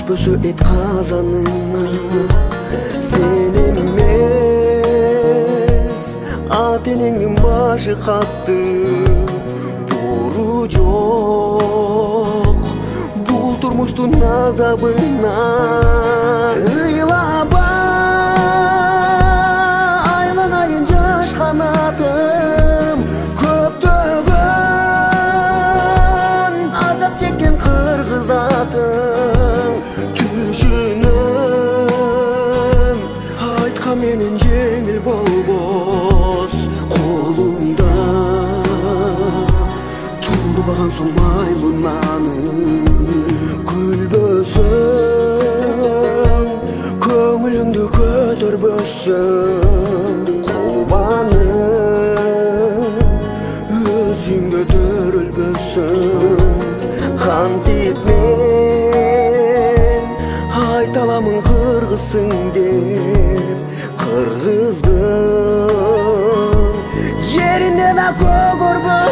түшпөсө эт казанына сен эмес ата энеңдин башы катты буру жок бул турмуштун азабына ыйлабай айланайын жаш канатым көптөгөн азап чеккен кыргыз атың түшүнөм айткан менен жеңил болбос колумда турбаган соң майлуу наным күлбөсөң көңүлүңдү көтөрбөсөң кубанып өзүңдө төрөлбөсөң кантип мен айта аламын кыргызсың деп кыргыздын жеринде да көгөрбөсөң